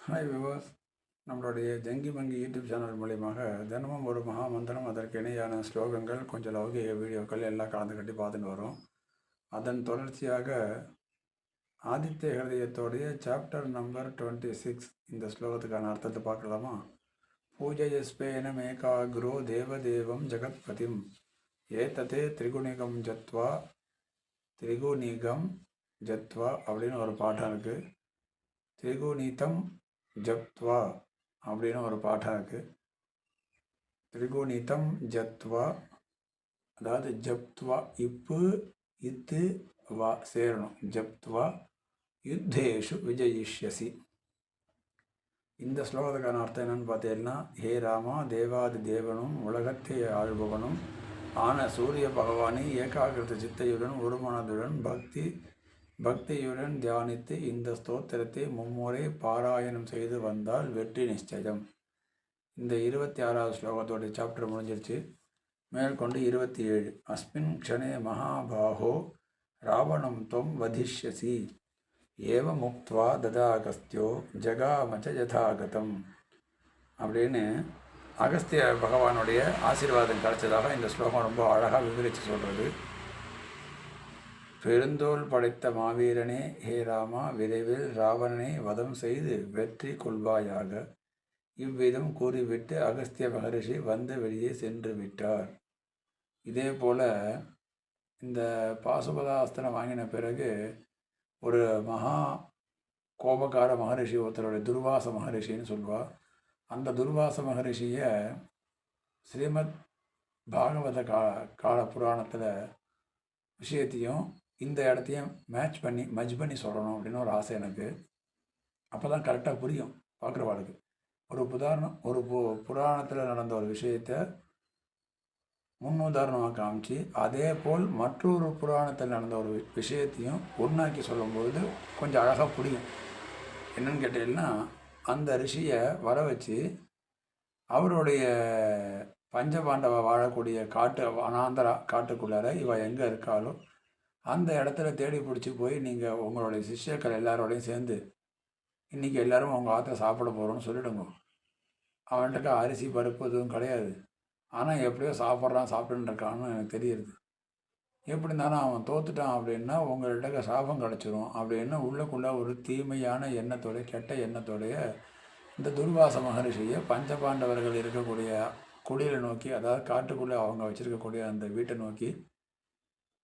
Hi viewers, நம்மளுடைய Zengi மங்கி YouTube channel மூலியமாக தினமும் ஒரு மகா மந்திரம், அதற்கு இணையான ஸ்லோகங்கள், கொஞ்சம் லௌகிக வீடியோக்கள் எல்லாம் கலந்து கட்டி பார்த்துட்டு வரோம். அதன் தொடர்ச்சியாக ஆதித்ய ஹிருதயத்தோடைய சாப்டர் நம்பர் 26 இந்த ஸ்லோகத்துக்கான அர்த்தத்தை பார்க்கலாமா? பூஜயஸ்பேன மேகாக்ரோ தேவதேவம் ஜெகத்பதிம் ஏததே திரிகுணிகம் ஜத்வா அப்படின்னு ஒரு பாட்டம் இருக்குது. திரிகுணிதம் ஜப்த்வா அப்படின்னு ஒரு பாட்டம் இருக்குது. திரிகுணிதம் ஜத்வா, அதாவது ஜப்த்வா இப்பு இத்து வா சேரணும். ஜப்த்வா யுத்தேஷு விஜயிஷ்யசி. இந்த ஸ்லோகத்துக்கான அர்த்தம் என்னன்னு பார்த்தீங்கன்னா, ஹே ராமா, தேவாதி தேவனும் உலகத்தை ஆள்பவனும் ஆன சூரிய பகவானை ஏகாகிருத சித்தையுடன் ஒரு மனதுடன் பக்தியுடன் தியானித்து இந்த ஸ்தோத்திரத்தை மும்முறை பாராயணம் செய்து வந்தால் வெற்றி நிச்சயம். இந்த 26வது ஸ்லோகத்தோடைய சாப்டர் முடிஞ்சிருச்சு. மேற்கொண்டு 27. அஸ்மின் க்ஷணே மகாபாஹோ ராவணம் தொம் வதிஷ்யசி ஏவ முக்த்வா ததாகஸ்தியோ ஜகாமச்ச யதாகதம் அப்படின்னு அகஸ்திய பகவானுடைய ஆசீர்வாதம் கிடைச்சதாக இந்த ஸ்லோகம் ரொம்ப அழகாக விவரித்து சொல்கிறது. பெருந்தோல் படைத்த மாவீரனே, ஹே ராமா, விரைவில் ராவணனை வதம் செய்து வெற்றி கொள்வாயாக. இவ்விதம் கூறிவிட்டு அகஸ்திய மகரிஷி வந்து வெளியே சென்று விட்டார். இதே போல் இந்த பாசுபதாஸ்திரம் வாங்கின பிறகு ஒரு மகா கோபக்கார மகரிஷி ஒருத்தருடைய துர்வாச மகரிஷின்னு சொல்லுவாள். அந்த துர்வாச மகரிஷியை ஸ்ரீமத் பாகவத கால புராணத்தில் விஷயத்தையும் இந்த இடத்தையும் மஜ் பண்ணி சொல்லணும் அப்படின்னு ஒரு ஆசை எனக்கு. அப்போ தான் கரெக்டாக புரியும் பார்க்குறவாளுக்கு. ஒரு புராணத்தில் நடந்த ஒரு விஷயத்தை முன்னுதாரணமாக காமிச்சு, அதே போல் மற்றொரு புராணத்தில் நடந்த ஒரு விஷயத்தையும் ஒன்றாக்கி சொல்லும்பொழுது கொஞ்சம் அழகாக புரியும். என்னன்னு கேட்டீங்கன்னா, அந்த ரிஷியை வர வச்சு அவருடைய பஞ்சபாண்டவ வாழக்கூடிய அனாந்தரா காட்டுக்குள்ளார இவ எங்கே இருக்காளோ அந்த இடத்துல தேடி பிடிச்சி போய் நீங்கள் உங்களுடைய சிஷ்யர்கள் எல்லாரோடையும் சேர்ந்து இன்றைக்கி எல்லோரும் அவங்க ஆற்ற சாப்பிட போகிறோன்னு சொல்லிவிடுங்க. அவன்கிட்ட அரிசி பருப்பு எதுவும் கிடையாது. ஆனால் எப்படியோ சாப்பிட்டுன்னு இருக்கான்னு எனக்கு தெரியுது. எப்படி இருந்தாலும் அவன் தோத்துட்டான் அப்படின்னா உங்கள்கிட்ட சாபம் கிடச்சிரும் அப்படின்னு உள்ளுக்குள்ளே ஒரு தீமையான எண்ணத்தோடைய, கெட்ட எண்ணத்தோடைய இந்த துர்வாச மகரிஷியை பஞ்சபாண்டவர்கள் இருக்கக்கூடிய குடியில் நோக்கி, அதாவது காட்டுக்குள்ளே அவங்க வச்சுருக்கக்கூடிய அந்த வீட்டை நோக்கி